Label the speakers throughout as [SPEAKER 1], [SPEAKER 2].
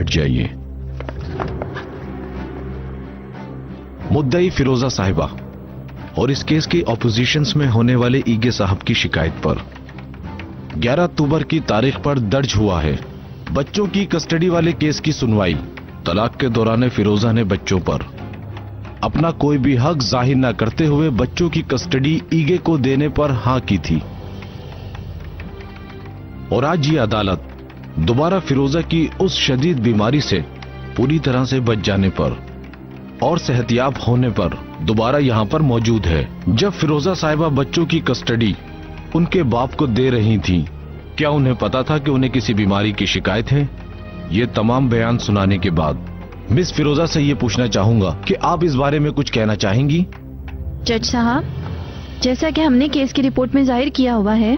[SPEAKER 1] बैठ जाइए। मुद्दई फिरोजा साहिबा और इस केस की ऑपोजिशंस में होने वाले ईगे साहब की शिकायत पर 11 अक्टूबर की तारीख पर दर्ज हुआ है बच्चों की कस्टडी वाले केस की सुनवाई। तलाक के दौरान फिरोजा ने बच्चों पर अपना कोई भी हक जाहिर न करते हुए बच्चों की कस्टडी ईगे को देने पर हां की थी और आज ये अदालत दोबारा फिरोजा की उस शदीद बीमारी से पूरी तरह से बच जाने पर और सेहतयाब होने पर दोबारा यहां पर मौजूद है। जब फिरोजा साहिबा बच्चों की कस्टडी उनके बाप को दे रही थी, क्या उन्हें पता था कि उन्हें किसी बीमारी की शिकायत है? ये तमाम बयान सुनाने के बाद मिस फिरोजा से ये पूछना चाहूंगा कि आप इस बारे में कुछ कहना चाहेंगी?
[SPEAKER 2] जज साहब, जैसा कि हमने केस की रिपोर्ट में जाहिर किया हुआ है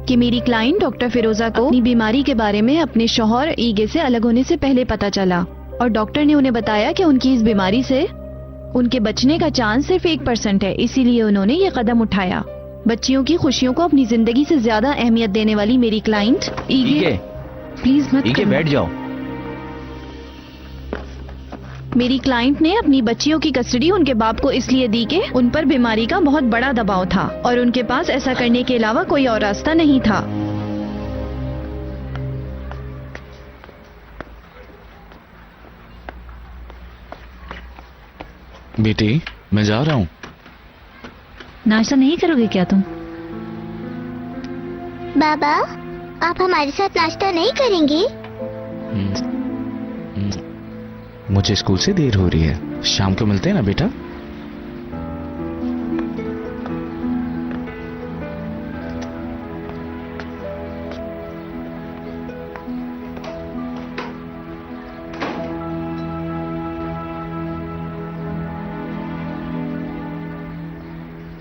[SPEAKER 2] कि मेरी क्लाइंट डॉक्टर फिरोजा को अपनी बीमारी के बारे में अपने शौहर ईगे से अलग होने से पहले पता चला और डॉक्टर ने उन्हें बताया कि उनकी इस बीमारी से उनके बचने का चांस सिर्फ 1% है, इसीलिए उन्होंने ये कदम उठाया। बच्चियों की खुशियों को अपनी जिंदगी से ज्यादा अहमियत देने वाली मेरी क्लाइंट ईगे, प्लीज मत
[SPEAKER 3] ईगे बैठ जाओ।
[SPEAKER 2] मेरी क्लाइंट ने अपनी बच्चियों की कस्टडी उनके बाप को इसलिए दी कि उन पर बीमारी का बहुत बड़ा दबाव था और उनके पास ऐसा करने के अलावा कोई और रास्ता नहीं था।
[SPEAKER 3] बेटी, मैं जा रहा हूँ।
[SPEAKER 2] नाश्ता नहीं करोगे क्या तुम?
[SPEAKER 4] बाबा, आप हमारे साथ नाश्ता नहीं करेंगे?
[SPEAKER 3] मुझे स्कूल से देर हो रही है, शाम को मिलते हैं ना बेटा।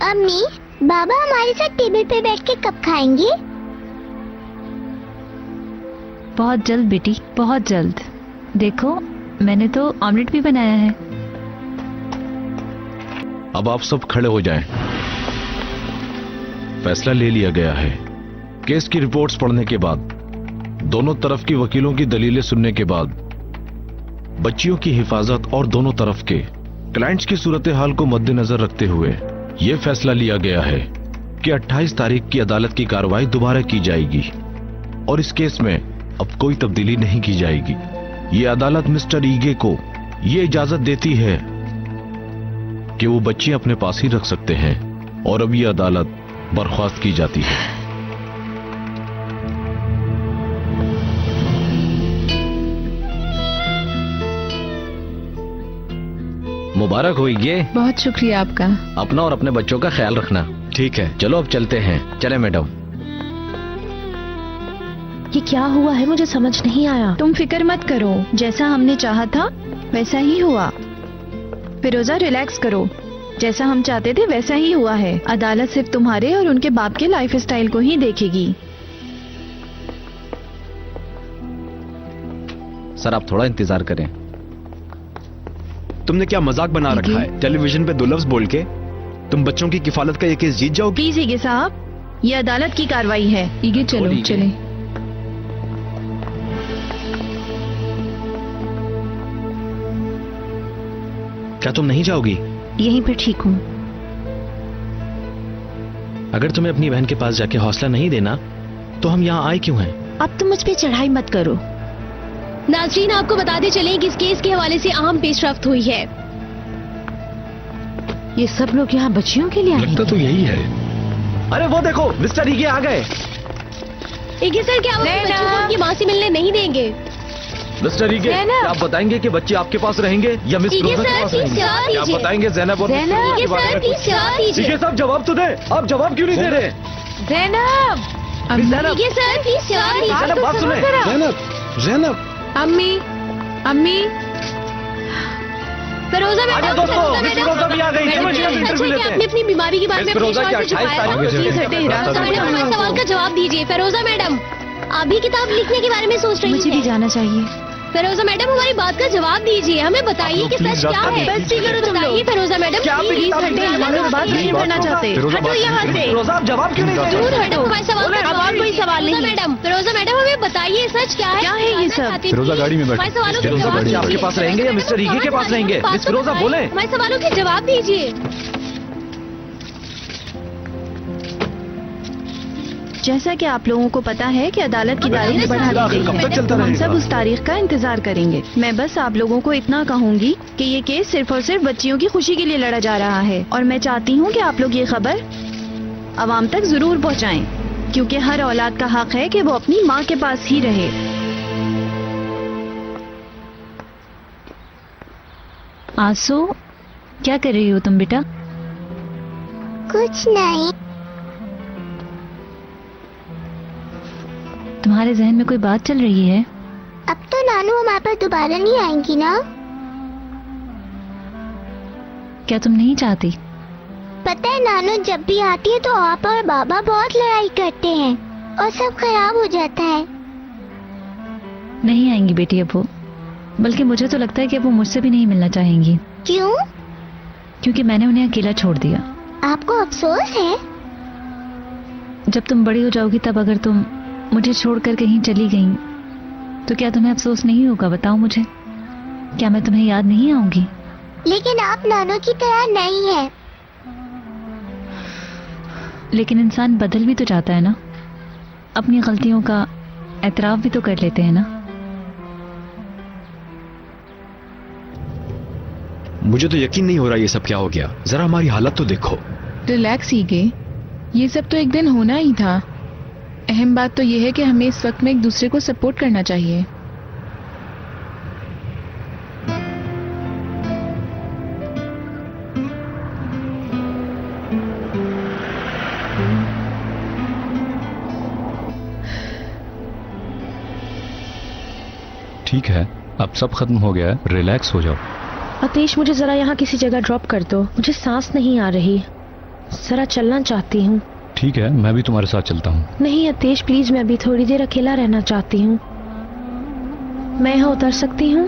[SPEAKER 4] अम्मी, बाबा हमारे साथ टेबल पे बैठ के कब खाएंगे?
[SPEAKER 2] बहुत जल्द बेटी, बहुत जल्द। देखो, मैंने तो ऑमलेट भी बनाया है।
[SPEAKER 1] अब आप सब खड़े हो जाएं। फैसला ले लिया गया है। केस की रिपोर्ट्स पढ़ने के बाद, दोनों तरफ की वकीलों की दलीलें सुनने के बाद, बच्चियों की हिफाजत और दोनों तरफ के क्लाइंट्स की सूरत हाल को मद्देनजर रखते हुए यह फैसला लिया गया है कि 28 तारीख की अदालत की कार्रवाई दोबारा की जाएगी और इस केस में अब कोई तब्दीली नहीं की जाएगी। ये अदालत मिस्टर ईगे को ये इजाजत देती है कि वो बच्चियां अपने पास ही रख सकते हैं और अब ये अदालत बर्खास्त की जाती है।
[SPEAKER 3] मुबारक हो ईगे।
[SPEAKER 2] बहुत शुक्रिया आपका।
[SPEAKER 3] अपना और अपने बच्चों का ख्याल रखना। ठीक है, चलो अब चलते हैं। चले मैडम।
[SPEAKER 2] ये क्या हुआ है, मुझे समझ नहीं आया। तुम फिक्र मत करो, जैसा हमने चाहा था वैसा ही हुआ। फिरोजा, रिलैक्स करो। जैसा हम चाहते थे वैसा ही हुआ है। अदालत सिर्फ तुम्हारे और उनके बाप के लाइफ स्टाइल को ही देखेगी।
[SPEAKER 3] सर, आप थोड़ा इंतजार करें।
[SPEAKER 5] तुमने क्या मजाक बना रखा है? टेलीविजन पे 2 लफ्ज बोल के तुम बच्चों की किफालत का ये केस जीत जाओगे?
[SPEAKER 2] प्लीज ईगे साहब, ये अदालत की कार्रवाई है। ईगे चलो, चले।
[SPEAKER 5] क्या तुम नहीं जाओगी?
[SPEAKER 2] यहीं पे ठीक हूँ।
[SPEAKER 5] अगर तुम्हें अपनी बहन के पास जाके हौसला नहीं देना तो हम यहाँ आए क्यों हैं?
[SPEAKER 2] अब तुम मुझ पे चढ़ाई मत करो।
[SPEAKER 6] नाज़रीन, आपको बताते चलें कि इस केस के हवाले से अहम पेशरफ्त हुई है।
[SPEAKER 2] ये सब लोग यहाँ बच्चियों के लिए आए
[SPEAKER 1] लगता तो यही है।
[SPEAKER 5] अरे वो देखो, मिस्टर ईगे आ गए।
[SPEAKER 6] ईगे सर, क्या आप अपने बच्चों को उनकी माँ से मिलने नहीं देंगे?
[SPEAKER 1] मिस्टर ईगे, क्या आप बताएंगे कि बच्चे आपके पास रहेंगे या मिस
[SPEAKER 6] ईगे
[SPEAKER 1] फिरोजा के
[SPEAKER 6] सर,
[SPEAKER 1] पास
[SPEAKER 6] प्लीज
[SPEAKER 1] रहेंगे?
[SPEAKER 6] जवाब
[SPEAKER 1] क्या आप
[SPEAKER 6] दीजिए।
[SPEAKER 1] बताएंगे ज़ैनब और मिस फिरोजा
[SPEAKER 6] ईगे
[SPEAKER 1] के बारे
[SPEAKER 6] सर,
[SPEAKER 1] में?
[SPEAKER 6] प्लीज जवाब दीजिए।
[SPEAKER 1] ईगे साहब, जवाब तो दे। आप जवाब क्यों नहीं दे रहे?
[SPEAKER 2] ज़ैनब,
[SPEAKER 6] ईगे सर, प्लीज जवाब दीजिए।
[SPEAKER 1] ज़ैनब, बात सुने। ज़ैनब,
[SPEAKER 2] अम्मी, अम्मी।
[SPEAKER 6] फिरोजा मैडम,
[SPEAKER 1] आगे दोस्तों,
[SPEAKER 6] फिरोजा
[SPEAKER 1] मिस
[SPEAKER 6] मैडम।
[SPEAKER 1] फिरोजा भी आ गई।
[SPEAKER 6] मैडम,
[SPEAKER 1] चलो, चलो,
[SPEAKER 6] सच
[SPEAKER 1] इंटरव्यू
[SPEAKER 6] है कि
[SPEAKER 1] लेते हैं।
[SPEAKER 6] आपने अपनी बीमारी के बारे में
[SPEAKER 1] मिस
[SPEAKER 6] अपने
[SPEAKER 1] फिरोजा
[SPEAKER 6] शौहर
[SPEAKER 1] की
[SPEAKER 6] से
[SPEAKER 1] 28
[SPEAKER 6] छुपाया
[SPEAKER 1] तारीख
[SPEAKER 6] था।
[SPEAKER 1] को
[SPEAKER 2] प्लीज हटे, हिरा।
[SPEAKER 6] मैडम, हमारे सवाल का जवाब दीजिए। फिरोजा मैडम, आप भी किताब लिखने के बारे में सोच रही
[SPEAKER 2] मुझे भी
[SPEAKER 6] हैं?
[SPEAKER 2] जाना चाहिए।
[SPEAKER 6] फिरोजा मैडम हमारी बात का जवाब दीजिए, हमें बताइए कि सच क्या है। बस ठीक है, बताइए फिरोजा मैडम। प्लीज हटिए, हमारे बात नहीं करना चाहते। हटो यहाँ से।
[SPEAKER 5] फिरोजा आप जवाब क्यों नहीं दे
[SPEAKER 6] दूर
[SPEAKER 5] रहे?
[SPEAKER 6] हटो, हमारे सवाल का जवाब कोई सवाल नहीं। मैडम, फिरोजा मैडम हमें बताइए सच क्या है।
[SPEAKER 2] क्या है ये सब?
[SPEAKER 5] फिरोजा गाड़ी में बैठो।
[SPEAKER 6] हमारे सवालों के
[SPEAKER 5] फिरोजा
[SPEAKER 6] जवाब
[SPEAKER 5] गाड़ी में
[SPEAKER 1] आपके पास रहेंगे या मिस्टर ईगे के पास रहेंगे? मिस फिरोजा बोले।
[SPEAKER 6] हमारे सवालों के जवाब दीजिए।
[SPEAKER 2] जैसा कि आप लोगों को पता है कि अदालत की तारीख बढ़ा दी गई
[SPEAKER 5] कब तक
[SPEAKER 2] है,
[SPEAKER 5] चलता
[SPEAKER 2] तो हम
[SPEAKER 5] रहेगा?
[SPEAKER 2] सब उस तारीख का इंतजार करेंगे। मैं बस आप लोगों को इतना कहूंगी कि ये केस सिर्फ और सिर्फ बच्चियों की खुशी के लिए लड़ा जा रहा है, और मैं चाहती हूँ कि आप लोग ये खबर आवाम तक जरूर पहुँचाएं, क्योंकि हर औलाद का हक है कि वो अपनी माँ के पास ही रहे। आंसू, क्या कर रही हो तुम बेटा?
[SPEAKER 4] कुछ नहीं।
[SPEAKER 2] तुम्हारे जहन में कोई बात चल रही है?
[SPEAKER 4] अब तो नानू हमारे पास दोबारा नहीं आएंगी ना?
[SPEAKER 2] क्या तुम नहीं चाहती?
[SPEAKER 4] पता है नानू जब भी आती है तो आप और बाबा बहुत लड़ाई करते हैं और सब खराब हो जाता है।
[SPEAKER 2] नहीं आएंगी बेटी अब वो, बल्कि मुझे तो लगता है कि अब वो मुझसे भी नहीं मिलना चाहेंगी,
[SPEAKER 4] क्यों?
[SPEAKER 2] क्योंकि मैंने उन्हें अकेला छोड़ दिया।
[SPEAKER 4] आपको अफसोस है?
[SPEAKER 2] जब तुम बड़ी हो जाओगी तब अगर तुम मुझे छोड़कर कहीं चली गई तो क्या तुम्हें अफसोस नहीं होगा? बताओ मुझे, क्या मैं तुम्हें याद नहीं आऊंगी?
[SPEAKER 4] लेकिन आप नानू की तरह नहीं है।
[SPEAKER 2] लेकिन इंसान बदल भी तो जाता है ना, अपनी गलतियों का एतराफ भी तो कर लेते हैं ना।
[SPEAKER 5] मुझे तो यकीन नहीं हो रहा ये सब क्या हो गया। जरा हमारी हालत तो देखो।
[SPEAKER 7] रिलैक्स ईगे, ये सब तो एक दिन होना ही था। अहम बात तो ये है कि हमें इस वक्त में एक दूसरे को सपोर्ट करना चाहिए।
[SPEAKER 8] ठीक है, अब सब खत्म हो गया है, रिलैक्स हो जाओ।
[SPEAKER 6] अतीश, मुझे जरा यहाँ किसी जगह ड्रॉप कर दो, मुझे सांस नहीं आ रही, जरा चलना चाहती हूँ।
[SPEAKER 8] ठीक है, मैं भी तुम्हारे साथ चलता हूँ।
[SPEAKER 6] नहीं अतीश प्लीज, मैं अभी थोड़ी देर अकेला रहना चाहती हूँ। मैं यहाँ उतर सकती हूँ?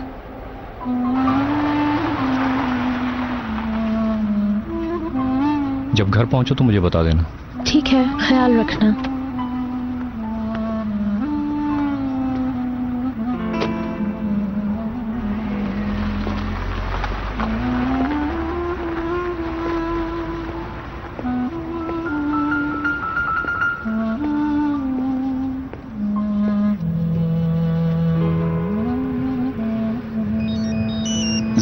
[SPEAKER 8] जब घर पहुंचो तो मुझे बता देना।
[SPEAKER 6] ठीक है, ख्याल रखना।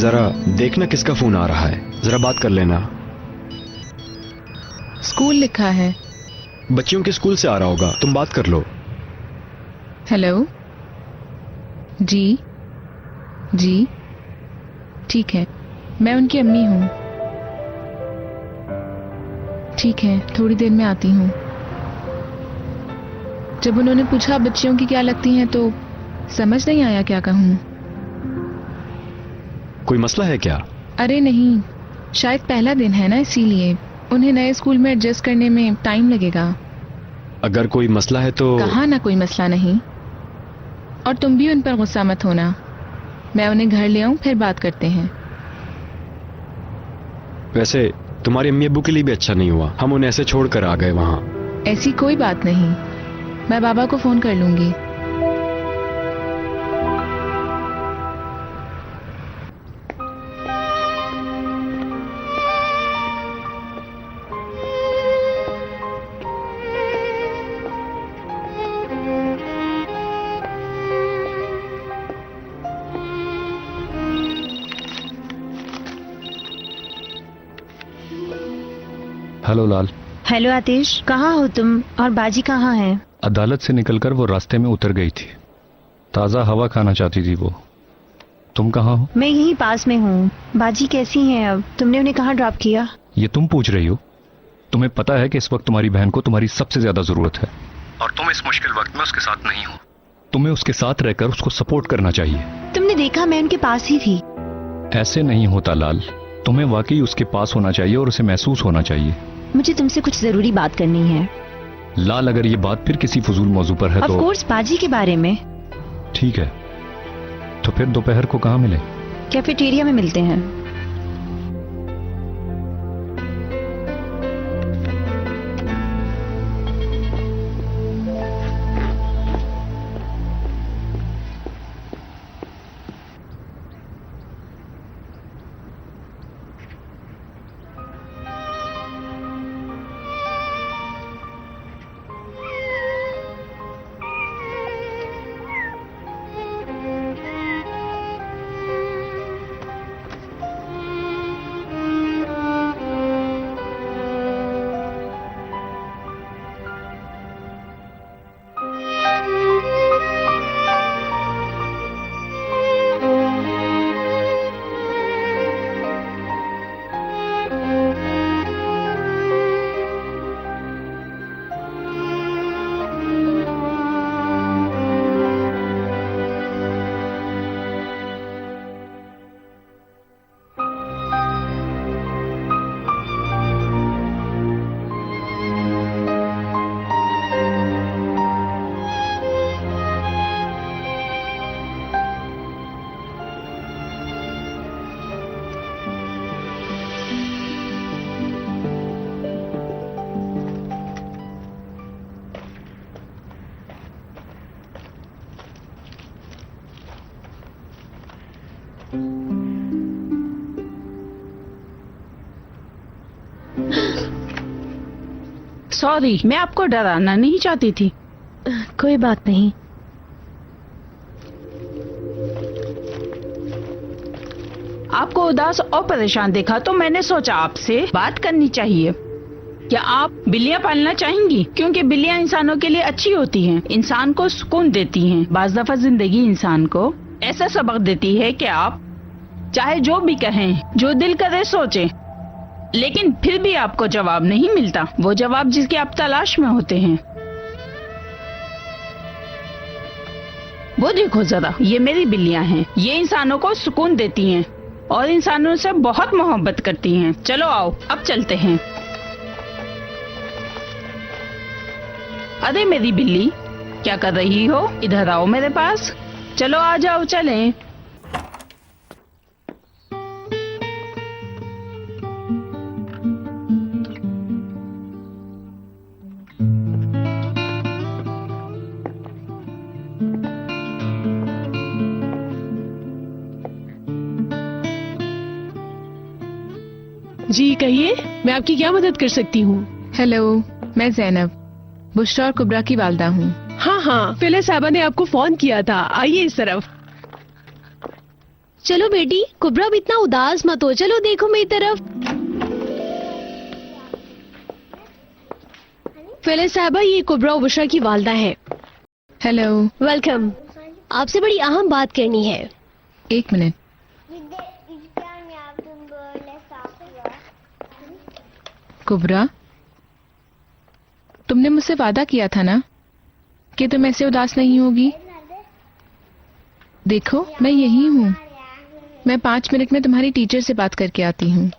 [SPEAKER 5] जरा देखना किसका फोन आ रहा है, जरा बात कर लेना।
[SPEAKER 7] स्कूल लिखा है।
[SPEAKER 5] बच्चियों के स्कूल से आ रहा होगा, तुम बात कर लो।
[SPEAKER 7] हेलो जी जी, ठीक है, मैं उनकी अम्मी हूँ। ठीक है, थोड़ी देर में आती हूँ। जब उन्होंने पूछा बच्चियों की क्या लगती हैं तो समझ नहीं आया क्या कहूँ।
[SPEAKER 5] कोई मसला है क्या?
[SPEAKER 7] अरे नहीं, शायद पहला दिन है ना, इसीलिए उन्हें नए स्कूल में एडजस्ट करने में टाइम लगेगा।
[SPEAKER 5] अगर कोई मसला है तो
[SPEAKER 7] कहा ना कोई मसला नहीं। और तुम भी उन पर गुस्सा मत होना, मैं उन्हें घर ले आऊं फिर बात करते हैं।
[SPEAKER 5] वैसे तुम्हारी अम्मी अब्बू के लिए भी अच्छा नहीं हुआ, हम उन्हें ऐसे छोड़कर आ गए वहां।
[SPEAKER 7] ऐसी कोई बात नहीं, मैं बाबा को फोन कर लूंगी।
[SPEAKER 8] हेलो लाल।
[SPEAKER 2] हेलो आतिश, कहाँ हो तुम और बाजी कहाँ है?
[SPEAKER 8] अदालत से निकलकर वो रास्ते में उतर गई थी, ताज़ा हवा खाना चाहती थी वो। तुम कहाँ हो?
[SPEAKER 2] मैं यहीं पास में हूँ। बाजी कैसी हैं अब? तुमने उन्हें कहाँ ड्रॉप किया?
[SPEAKER 8] ये तुम पूछ रही हो? तुम्हें पता है कि इस वक्त तुम्हारी बहन को तुम्हारी सबसे ज्यादा जरूरत है, और तुम इस मुश्किल वक्त में उसके साथ नहीं हो। तुम्हें उसके साथ रहकर उसको सपोर्ट करना चाहिए।
[SPEAKER 2] तुमने देखा मैं उनके पास ही थी।
[SPEAKER 8] ऐसे नहीं होता लाल, तुम्हें वाकई उसके पास होना चाहिए और उसे महसूस होना चाहिए।
[SPEAKER 2] मुझे तुमसे कुछ जरूरी बात करनी है।
[SPEAKER 8] लाल, अगर ये बात फिर किसी फजूल मौजू पर है
[SPEAKER 2] ऑफ
[SPEAKER 8] तो
[SPEAKER 2] कोर्स बाजी के बारे में।
[SPEAKER 8] ठीक है, तो फिर दोपहर को कहाँ मिले?
[SPEAKER 2] कैफेटेरिया में मिलते हैं।
[SPEAKER 9] सॉरी, मैं आपको डराना नहीं चाहती थी।
[SPEAKER 2] कोई बात नहीं।
[SPEAKER 9] आपको उदास और परेशान देखा तो मैंने सोचा आपसे बात करनी चाहिए। क्या आप बिल्लियां पालना चाहेंगी? क्योंकि बिल्लियां इंसानों के लिए अच्छी होती हैं, इंसान को सुकून देती हैं। बाज दफा जिंदगी इंसान को ऐसा सबक देती है कि आप चाहे जो भी कहें, जो दिल करे सोचें, लेकिन फिर भी आपको जवाब नहीं मिलता, वो जवाब जिसकी आप तलाश में होते हैं। वो देखो जरा, ये मेरी बिल्लियां हैं। ये इंसानों को सुकून देती हैं और इंसानों से बहुत मोहब्बत करती हैं। चलो आओ, अब चलते हैं। अरे मेरी बिल्ली, क्या कर रही हो? इधर आओ मेरे पास। चलो आ जाओ, चलें।
[SPEAKER 6] जी कहिए, मैं आपकी क्या मदद कर सकती हूँ?
[SPEAKER 7] हेलो, मैं जैनब, बुशरा और कुबरा की वालदा हूँ।
[SPEAKER 6] हाँ हाँ, फिले साहबा ने आपको फोन किया था। आइए इस तरफ। चलो बेटी, कुबरा अब इतना उदास मत हो, चलो देखो मेरी तरफ। फिले साहबा, ये कुबरा और बुशरा की वालदा है।
[SPEAKER 7] हेलो।
[SPEAKER 6] वेलकम। आपसे बड़ी अहम बात करनी है।
[SPEAKER 7] एक मिनट। कुबरा, तुमने मुझसे वादा किया था ना कि तुम ऐसे उदास नहीं होगी। देखो, मैं यही हूँ। मैं 5 मिनट में तुम्हारी टीचर से बात करके आती हूँ।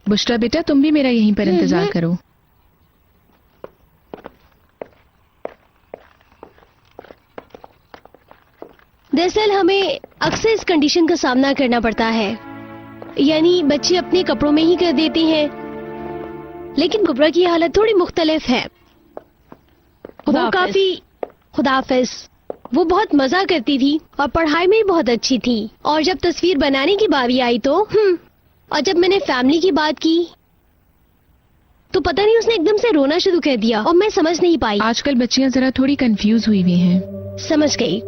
[SPEAKER 7] बुशरा बेटा, तुम भी मेरा यहीं पर इंतजार करो।
[SPEAKER 6] दरअसल हमें अक्सर इस कंडीशन का सामना करना पड़ता है, यानी बच्चे अपने कपड़ों में ही कर देते हैं, लेकिन कुबरा की हालत थोड़ी मुख्तलिफ है। वो काफी खुदाफिज। वो बहुत मजा करती थी और पढ़ाई में भी बहुत अच्छी थी, और जब तस्वीर बनाने की बारी आई तो और जब मैंने फैमिली की बात की तो पता नहीं उसने एकदम से रोना शुरू कर दिया और मैं समझ नहीं पाई।
[SPEAKER 7] आजकल बच्चियां जरा थोड़ी कंफ्यूज हुई हुई हैं।
[SPEAKER 6] समझ गई।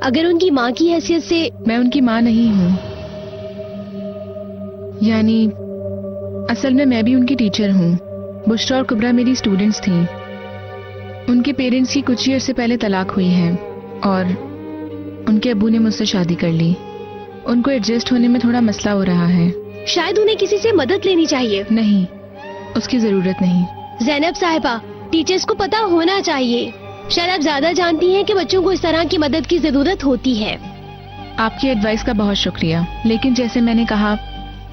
[SPEAKER 6] अगर उनकी माँ की हैसियत से।
[SPEAKER 7] मैं उनकी माँ नहीं हूँ, यानी असल में मैं भी उनकी टीचर हूँ। बुशरा और कुबरा मेरी स्टूडेंट्स थी। उनके पेरेंट्स की कुछ ही अर्से पहले तलाक हुई है और उनके अब्बू ने मुझसे शादी कर ली। उनको एडजस्ट होने में थोड़ा मसला हो रहा है।
[SPEAKER 6] शायद उन्हें किसी से मदद लेनी चाहिए।
[SPEAKER 7] नहीं, उसकी जरूरत नहीं।
[SPEAKER 6] ज़ैनब साहिबा, टीचर्स को पता होना चाहिए। शायद आप ज्यादा जानती हैं कि बच्चों को इस तरह की मदद की जरूरत होती है।
[SPEAKER 7] आपकी एडवाइस का बहुत शुक्रिया, लेकिन जैसे मैंने कहा,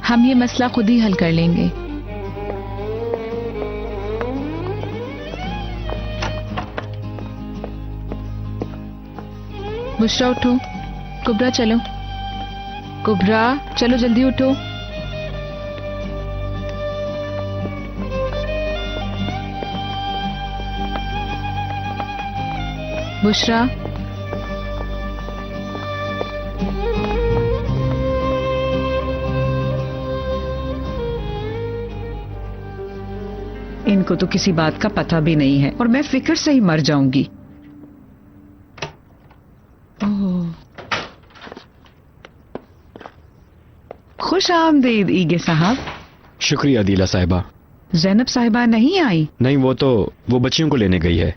[SPEAKER 7] हम ये मसला खुद ही हल कर लेंगे। बुशरा उठो, कुबरा चलो। कुबरा चलो जल्दी उठो। बुशरा
[SPEAKER 10] इनको तो किसी बात का पता भी नहीं है और मैं फिक्र से ही मर जाऊंगी। खुश आमदीद ईगे साहब।
[SPEAKER 5] शुक्रिया दिला साहिबा।
[SPEAKER 10] जैनब साहिबा नहीं आई?
[SPEAKER 5] नहीं, वो बच्चियों को लेने गई है।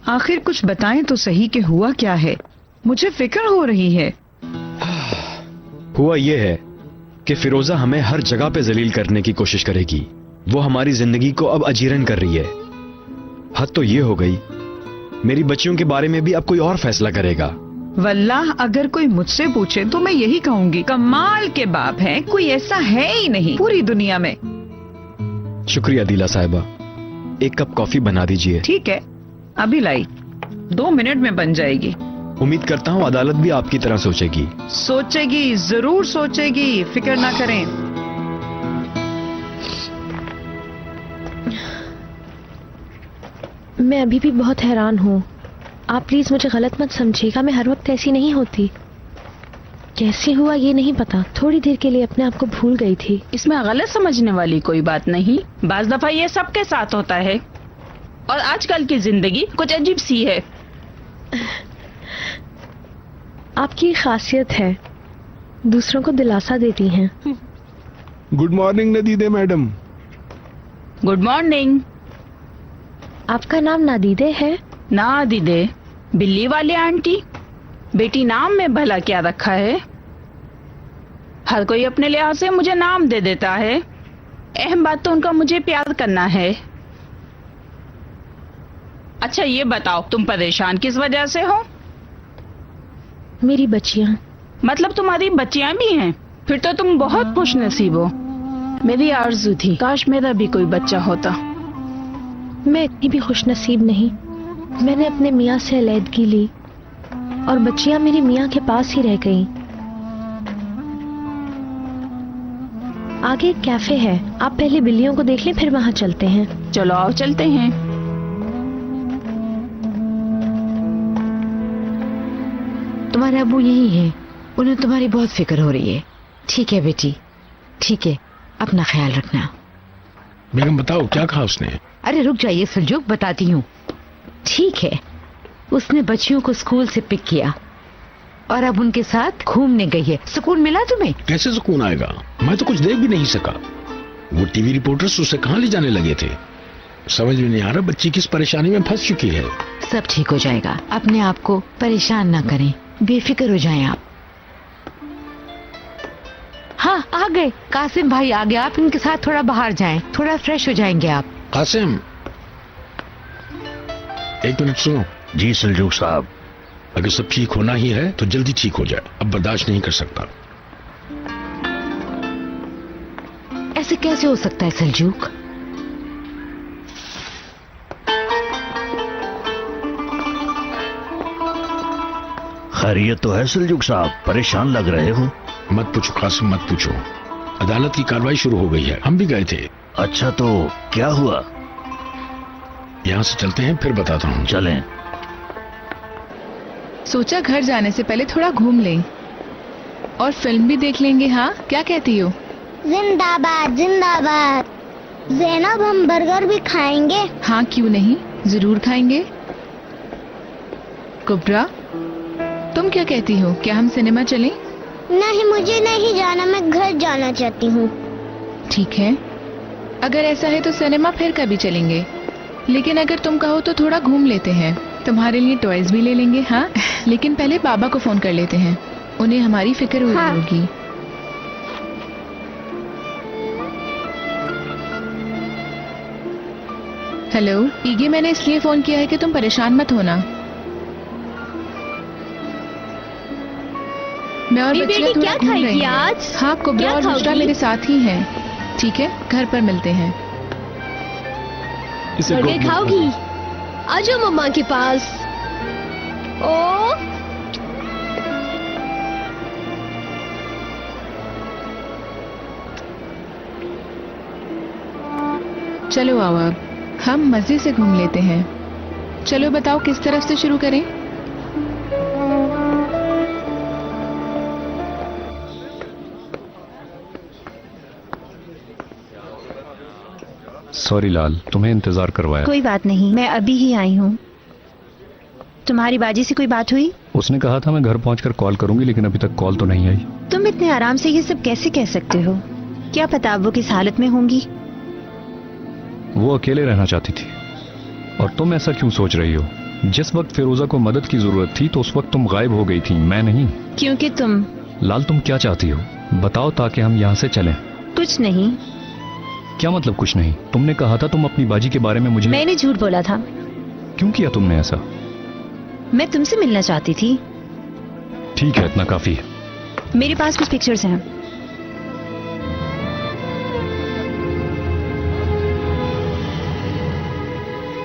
[SPEAKER 10] आखिर कुछ बताएं तो सही कि हुआ क्या है, मुझे फिक्र हो रही है।
[SPEAKER 5] हुआ ये है कि फिरोजा हमें हर जगह पे जलील करने की कोशिश करेगी। वो हमारी जिंदगी को अब अजीरन कर रही है। हद तो ये हो गई, मेरी बच्चियों के बारे में भी अब कोई और फैसला करेगा।
[SPEAKER 10] वल्लाह अगर कोई मुझसे पूछे तो मैं यही कहूंगी, कमाल के बाप हैं, कोई ऐसा है ही नहीं पूरी दुनिया में।
[SPEAKER 5] शुक्रिया दिला साहिबा, एक कप कॉफी बना दीजिए।
[SPEAKER 10] ठीक है, अभी लाई, 2 मिनट में बन जाएगी।
[SPEAKER 5] उम्मीद करता हूँ अदालत भी आपकी तरह सोचेगी।
[SPEAKER 10] सोचेगी, जरूर सोचेगी, फिक्र ना करें।
[SPEAKER 6] मैं अभी भी बहुत हैरान हूँ। आप प्लीज मुझे गलत मत समझिएगा, मैं हर वक्त ऐसी नहीं होती। कैसे हुआ ये नहीं पता, थोड़ी देर के लिए अपने आप को भूल गई थी।
[SPEAKER 9] इसमें गलत समझने वाली कोई बात नहीं। बाज दफा ये सबके साथ होता है और आजकल की जिंदगी कुछ अजीब सी है।
[SPEAKER 6] आपकी खासियत है, दूसरों को दिलासा देती हैं।
[SPEAKER 11] गुड मॉर्निंग नदीदे मैडम।
[SPEAKER 9] Good morning.
[SPEAKER 6] आपका नाम नादीदे है?
[SPEAKER 9] नादीदे, बिल्ली वाली आंटी। बेटी नाम में भला क्या रखा है? हर कोई अपने लिहाज से मुझे नाम दे देता है। अहम बात तो उनका मुझे प्यार करना है। अच्छा ये बताओ, तुम परेशान किस वजह से हो?
[SPEAKER 6] मेरी बच्चियां।
[SPEAKER 9] मतलब तुम्हारी बच्चियां भी हैं? फिर तो तुम बहुत खुश नसीब हो। मेरी आरज़ू थी काश मेरा भी कोई बच्चा होता।
[SPEAKER 6] मैं इतनी भी खुश नसीब नहीं। मैंने अपने मियाँ से अलैदगी ली और बच्चियां मेरी मियाँ के पास ही रह गईं। आगे एक कैफे है, आप पहले बिल्लियों को देख लें, फिर वहां चलते हैं।
[SPEAKER 9] चलो आओ चलते हैं।
[SPEAKER 12] तुम्हारे अब्बू यही हैं, उन्हें तुम्हारी बहुत फिक्र हो रही है। ठीक है बेटी, ठीक है, अपना ख्याल रखना।
[SPEAKER 11] बेगम बताओ क्या कहा उसने?
[SPEAKER 12] अरे रुक जाइए सुलझुक, बताती हूँ। ठीक है, उसने बच्चियों को स्कूल से पिक किया और अब उनके साथ घूमने गई है। सुकून मिला तुम्हें?
[SPEAKER 11] कैसे सुकून आएगा, मैं तो कुछ देख भी नहीं सका। वो टीवी रिपोर्टर्स उसे कहाँ ले जाने लगे थे। समझ में नहीं आ रहा बच्ची किस परेशानी में फंस चुकी है।
[SPEAKER 12] सब ठीक हो जाएगा, अपने आप को परेशान ना करें, बेफिक्र हो जाएं आप। हाँ आ गए, कासिम भाई आ गए। आप इनके साथ थोड़ा बाहर जाएं, थोड़ा फ्रेश हो जाएंगे आप।
[SPEAKER 11] कासिम, एक मिनट सुनो। जी सलजूक साहब, अगर सब ठीक होना ही है तो जल्दी ठीक हो जाए, अब बर्दाश्त नहीं कर सकता।
[SPEAKER 12] ऐसे कैसे हो सकता है सलजूक?
[SPEAKER 13] खैरियत तो है सलजूक साहब, परेशान लग रहे हो।
[SPEAKER 11] मत पूछो कासिम, मत पूछो। अदालत की कार्रवाई शुरू हो गई है, हम भी गए थे।
[SPEAKER 13] अच्छा तो क्या हुआ?
[SPEAKER 11] यहाँ से चलते हैं, फिर बताता हूँ।
[SPEAKER 13] चलें।
[SPEAKER 7] सोचा घर जाने से पहले थोड़ा घूम लें और फिल्म भी देख लेंगे। हाँ क्या कहती हो?
[SPEAKER 4] जिंदाबाद जिंदाबाद। ज़ैनब हम बर्गर भी खाएंगे।
[SPEAKER 7] हाँ क्यों नहीं, जरूर खाएंगे। कुबरा तुम क्या कहती हो, क्या हम सिनेमा चलें?
[SPEAKER 4] नहीं, मुझे नहीं जाना, मैं घर जाना चाहती हूँ।
[SPEAKER 7] ठीक है, अगर ऐसा है तो सिनेमा फिर कभी चलेंगे, लेकिन अगर तुम कहो तो थोड़ा घूम लेते हैं। तुम्हारे लिए टॉयज भी ले लेंगे। हाँ लेकिन पहले बाबा को फोन कर लेते हैं, उन्हें हमारी फिक्र हो रही होगी। हेलो ईगे, मैंने इसलिए फोन किया है कि तुम परेशान मत होना। मैं और बच्चियां थोड़ा घूम रहे हैं।
[SPEAKER 6] आज?
[SPEAKER 7] हाँ कुबरा और बुशरा मेरे साथ ही हैं। ठीक है, घर पर मिलते हैं।
[SPEAKER 6] बर्गर खाओगी? आ जाओ मम्मा के पास। ओ
[SPEAKER 7] चलो आओ अब हम मजे से घूम लेते हैं। चलो बताओ किस तरफ से शुरू करें?
[SPEAKER 8] सॉरी लाल, तुम्हें इंतजार करवाया।
[SPEAKER 2] कोई बात नहीं, मैं अभी ही आई हूँ। तुम्हारी बाजी से कोई बात हुई?
[SPEAKER 8] उसने कहा था मैं घर पहुंचकर कॉल करूंगी, लेकिन अभी तक कॉल तो नहीं आई।
[SPEAKER 2] तुम इतने आराम से ये सब कैसे कह सकते हो? क्या पता वो किस हालत में होंगी।
[SPEAKER 8] वो अकेले रहना चाहती थी। और तुम ऐसा क्यों सोच रही हो? जिस वक्त फिरोजा को मदद की जरूरत थी तो उस वक्त तुम गायब हो गई थी, मैं नहीं।
[SPEAKER 2] क्योंकि तुम...
[SPEAKER 8] लाल तुम क्या चाहती हो बताओ, ताकि हम यहाँ से चलें।
[SPEAKER 2] कुछ नहीं।
[SPEAKER 8] क्या मतलब कुछ नहीं? तुमने कहा था तुम अपनी बाजी के बारे में मुझे...
[SPEAKER 2] मैंने झूठ बोला था।
[SPEAKER 8] क्यों किया तुमने ऐसा?
[SPEAKER 2] मैं तुमसे मिलना चाहती थी।
[SPEAKER 8] ठीक है, इतना काफी है।
[SPEAKER 2] मेरे पास कुछ पिक्चर्स हैं।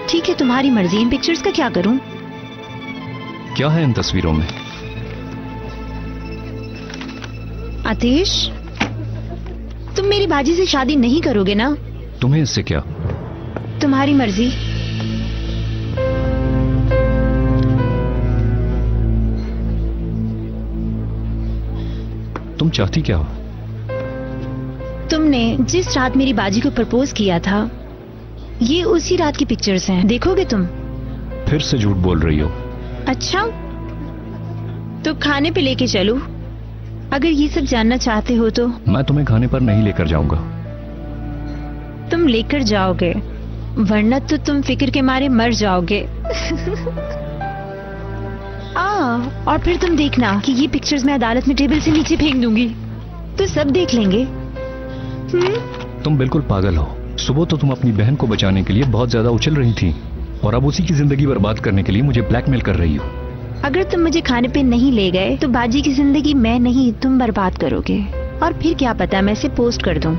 [SPEAKER 2] ठीक है, तुम्हारी मर्जी। इन पिक्चर्स का क्या करूं?
[SPEAKER 8] क्या है इन तस्वीरों में?
[SPEAKER 2] आतिश, तुम मेरी बाजी से शादी नहीं करोगे ना?
[SPEAKER 8] तुम्हें इससे क्या?
[SPEAKER 2] तुम्हारी मर्जी।
[SPEAKER 8] तुम चाहती क्या हो?
[SPEAKER 2] तुमने जिस रात मेरी बाजी को प्रपोज किया था, ये उसी रात की पिक्चर्स हैं। देखोगे तुम?
[SPEAKER 8] फिर से झूठ बोल रही हो।
[SPEAKER 2] अच्छा, तो खाने पे लेके चलूं? अगर ये सब जानना चाहते हो तो।
[SPEAKER 8] मैं तुम्हें खाने पर नहीं लेकर जाऊंगा।
[SPEAKER 2] तुम लेकर जाओगे, वरना तो तुम फिक्र के मारे मर जाओगे। और फिर तुम देखना कि ये पिक्चर्स मैं अदालत में टेबल से नीचे फेंक दूंगी, तो सब देख लेंगे।
[SPEAKER 8] तुम बिल्कुल पागल हो। सुबह तो तुम अपनी बहन को बचाने के लिए बहुत ज्यादा उछल रही थी, और अब उसी की जिंदगी बर्बाद करने के लिए मुझे ब्लैकमेल कर रही हो।
[SPEAKER 2] अगर तुम मुझे खाने पे नहीं ले गए तो बाजी की जिंदगी मैं नहीं, तुम बर्बाद करोगे। और फिर क्या पता मैं इसे पोस्ट कर दूं।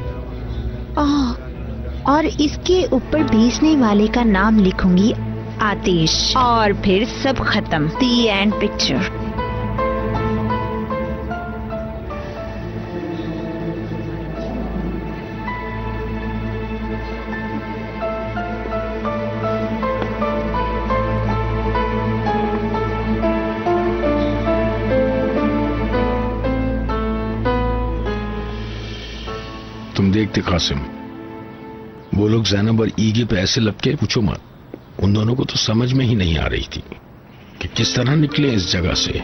[SPEAKER 2] और इसके ऊपर भेजने वाले का नाम लिखूंगी आतिश, और फिर सब खत्म। दी एंड पिक्चर।
[SPEAKER 11] तुम देखते कासिम, वो लोग जैनब और ईगे पे ऐसे लपके, पूछो मत। उन दोनों को तो समझ में ही नहीं आ रही थी कि किस तरह निकले इस जगह से।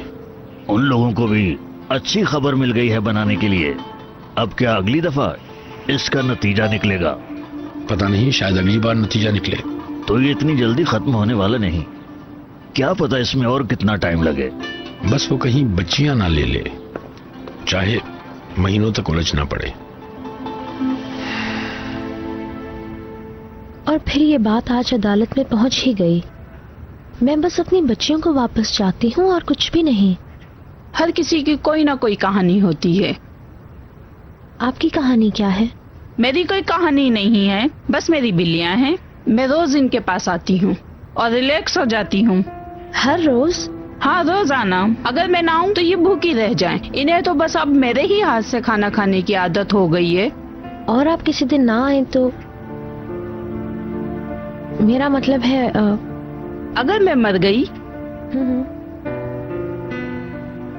[SPEAKER 13] उन लोगों को भी अच्छी खबर मिल गई है बनाने के लिए। अब क्या अगली दफा इसका नतीजा निकलेगा?
[SPEAKER 11] पता नहीं, शायद अगली बार नतीजा निकले।
[SPEAKER 13] तो ये इतनी जल्दी खत्म होने वाला नहीं। क्या पता इसमें और कितना टाइम लगे।
[SPEAKER 11] बस वो कहीं बच्चियां ना ले ले, चाहे महीनों तक उलझना पड़े।
[SPEAKER 6] और फिर ये बात आज अदालत में पहुंच ही गई। मैं बस अपनी बच्चियों को वापस चाहती हूँ और कुछ भी नहीं।
[SPEAKER 9] हर किसी की कोई ना कोई कहानी होती है।
[SPEAKER 6] आपकी कहानी क्या है?
[SPEAKER 9] मेरी कोई कहानी नहीं है, बस मेरी बिल्लियां हैं। मैं रोज इनके पास आती हूँ और रिलैक्स हो जाती हूँ।
[SPEAKER 6] हर रोज?
[SPEAKER 9] हाँ, रोज आना। अगर मैं ना आऊँ तो ये भूखी रह जाएं। इन्हें तो बस अब मेरे ही हाथ से खाना खाने की आदत हो गई है।
[SPEAKER 6] और आप किसी दिन ना आए तो? मेरा मतलब है
[SPEAKER 9] अगर मैं मर गई,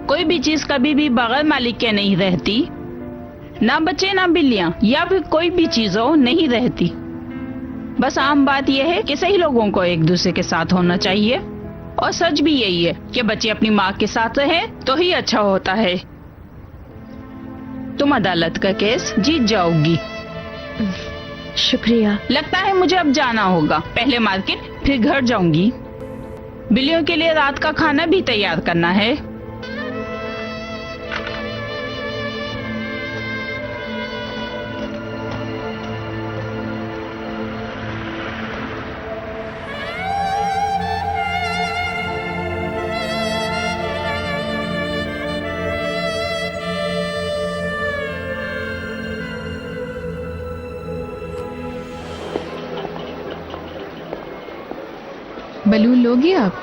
[SPEAKER 9] कोई भी चीज कभी भी बगैर मालिक के नहीं रहती। ना बच्चे, ना बिल्लियां, या फिर कोई भी चीज हो, नहीं रहती। बस आम बात यह है कि सही लोगों को एक दूसरे के साथ होना चाहिए। और सच भी यही है कि बच्चे अपनी माँ के साथ रहे तो ही अच्छा होता है। तुम अदालत का केस जीत जाओगी।
[SPEAKER 6] शुक्रिया।
[SPEAKER 9] लगता है मुझे अब जाना होगा। पहले मार्केट, फिर घर जाऊंगी। बिल्लियों के लिए रात का खाना भी तैयार करना है।
[SPEAKER 7] बलून लोगे आप?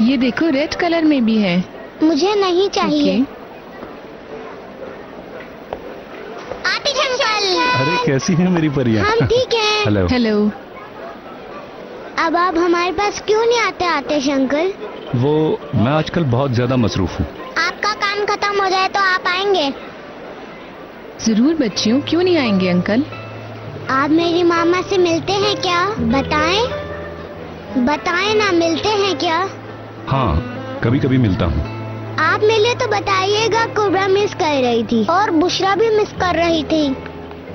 [SPEAKER 7] ये देखो, रेड कलर में भी है।
[SPEAKER 4] मुझे नहीं चाहिए।
[SPEAKER 7] ओके।
[SPEAKER 4] आतिश अंकल।
[SPEAKER 8] अरे कैसी हैं मेरी परियां?
[SPEAKER 4] हम ठीक हैं।
[SPEAKER 8] हेलो।
[SPEAKER 7] हेलो।
[SPEAKER 4] अब आप हमारे पास क्यों नहीं आते अंकल?
[SPEAKER 8] वो मैं आजकल बहुत ज्यादा मसरूफ हूँ।
[SPEAKER 4] आपका काम खत्म हो जाए तो आप आएंगे?
[SPEAKER 7] जरूर बच्चियों, क्यों नहीं आएंगे अंकल?
[SPEAKER 4] आप मेरी मामा से मिलते हैं क्या? बताएं ना, मिलते हैं क्या?
[SPEAKER 8] हाँ, कभी कभी मिलता हूँ।
[SPEAKER 4] आप मिले तो बताइएगा। कुबरा मिस कर रही थी और बुशरा भी मिस कर रही थी।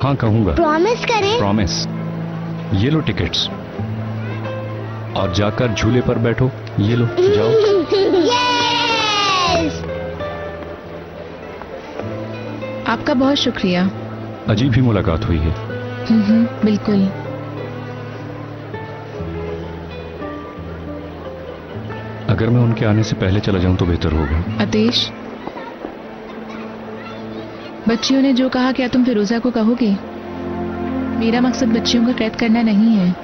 [SPEAKER 8] हाँ कहूँगा।
[SPEAKER 4] प्रॉमिस करें।
[SPEAKER 8] प्रॉमिस। ये लो टिकट्स और जाकर झूले पर बैठो। ये लो, जाओ।
[SPEAKER 4] यस!
[SPEAKER 7] आपका बहुत शुक्रिया।
[SPEAKER 8] अजीब ही मुलाकात हुई है।
[SPEAKER 7] बिल्कुल।
[SPEAKER 8] अगर मैं उनके आने से पहले चला जाऊं तो बेहतर होगा।
[SPEAKER 7] आतिश, बच्चियों ने जो कहा क्या तुम फिरोजा को कहोगे? मेरा मकसद बच्चियों का कैद करना नहीं है।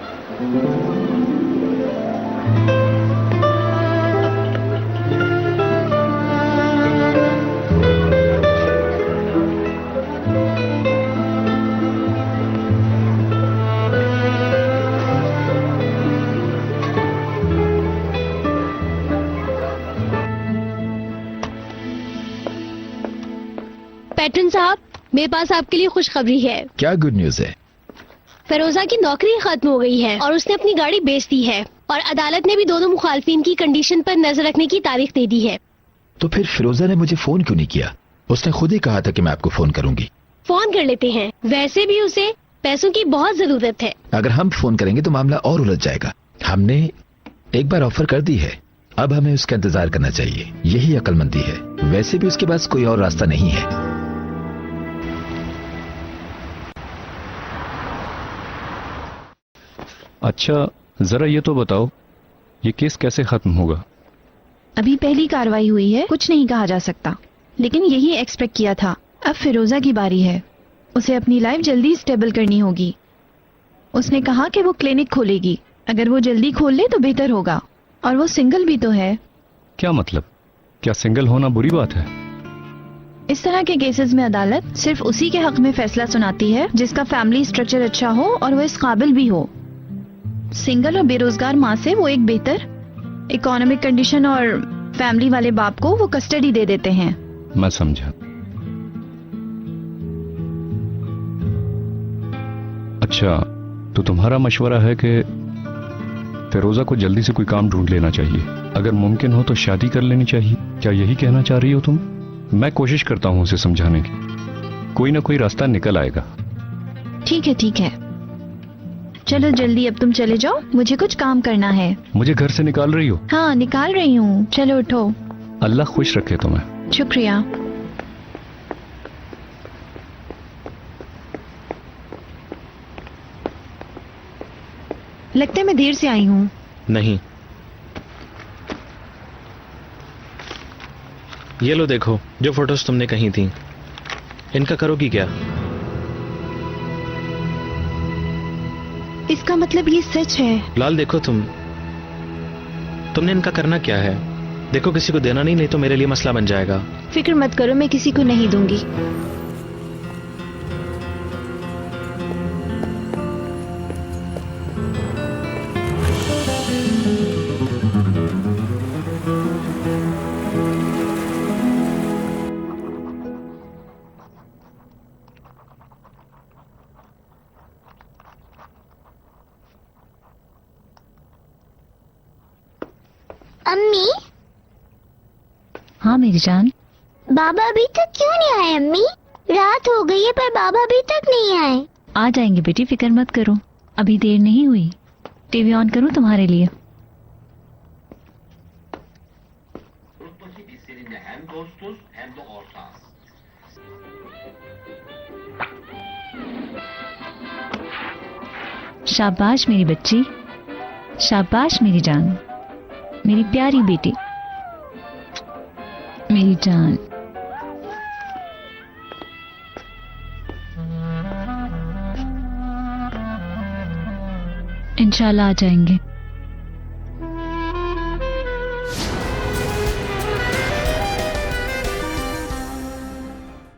[SPEAKER 6] पैटर्न साहब, मेरे पास आपके लिए खुशखबरी है।
[SPEAKER 1] क्या गुड न्यूज है?
[SPEAKER 6] फिरोजा की नौकरी खत्म हो गई है और उसने अपनी गाड़ी बेच दी है और अदालत ने भी दोनों मुखालफिन की कंडीशन पर नजर रखने की तारीख दे दी है।
[SPEAKER 1] तो फिर फिरोजा ने मुझे फोन क्यों नहीं किया? उसने खुद ही कहा था कि मैं आपको फोन करूंगी।
[SPEAKER 6] फोन कर लेते हैं, वैसे भी उसे पैसों की बहुत जरूरत है।
[SPEAKER 1] अगर हम फोन करेंगे तो मामला और उलझ जाएगा। हमने एक बार ऑफर कर दी है, अब हमें उसका इंतजार करना चाहिए। यही अक्लमंदी है। वैसे भी उसके पास कोई और रास्ता नहीं है।
[SPEAKER 8] अच्छा, जरा ये तो बताओ, ये केस कैसे खत्म होगा?
[SPEAKER 2] अभी पहली कार्रवाई हुई है, कुछ नहीं कहा जा सकता, लेकिन यही एक्सपेक्ट किया था। अब फिरोजा की बारी है। उसे अपनी लाइफ जल्दी स्टेबल करनी होगी। उसने कहा कि वो क्लिनिक खोलेगी। अगर वो जल्दी खोल ले तो बेहतर होगा। और वो सिंगल भी तो है।
[SPEAKER 8] क्या मतलब? क्या सिंगल होना बुरी बात है?
[SPEAKER 2] इस तरह के केसेस में अदालत सिर्फ उसी के हक में फैसला सुनाती है जिसका फैमिली स्ट्रक्चर अच्छा हो और वो इस काबिल भी हो। सिंगल और बेरोजगार माँ से वो एक बेहतर इकोनॉमिक कंडीशन और फैमिली वाले बाप को वो कस्टडी दे देते हैं।
[SPEAKER 8] मैं समझा। अच्छा, तो तुम्हारा मशवरा है कि फिरोजा को जल्दी से कोई काम ढूंढ लेना चाहिए। अगर मुमकिन हो तो शादी कर लेनी चाहिए। क्या यही कहना चाह रही हो तुम? मैं कोशिश करता हूं उसे समझाने की। कोई ना कोई रास्ता निकल आएगा।
[SPEAKER 2] ठीक है, ठीक है। चलो जल्दी, अब तुम चले जाओ, मुझे कुछ काम करना है।
[SPEAKER 8] मुझे घर से निकाल रही हो?
[SPEAKER 2] हाँ, निकाल रही हूँ। चलो उठो।
[SPEAKER 8] अल्लाह खुश रखे तुम्हें।
[SPEAKER 2] शुक्रिया। लगता है मैं देर से आई हूँ।
[SPEAKER 3] नहीं, ये लो देखो, जो फोटोज तुमने कही थी, इनका करोगी क्या?
[SPEAKER 2] इसका मतलब ये सच है?
[SPEAKER 3] लाल देखो, तुमने इनका करना क्या है? देखो, किसी को देना नहीं तो मेरे लिए मसला बन जाएगा।
[SPEAKER 2] फिक्र मत करो, मैं किसी को नहीं दूंगी।
[SPEAKER 4] अम्मी।
[SPEAKER 12] हाँ मेरी जान।
[SPEAKER 4] बाबा अभी तक क्यों नहीं आए अम्मी? रात हो गई है पर बाबा अभी तक नहीं आए।
[SPEAKER 12] आ जाएंगे बेटी, फिक्र मत करो, अभी देर नहीं हुई। टीवी ऑन करूं तुम्हारे लिए? शाबाश मेरी बच्ची, शाबाश मेरी जान, मेरी प्यारी बेटी, मेरी जान। इंशाल्लाह आ जाएंगे।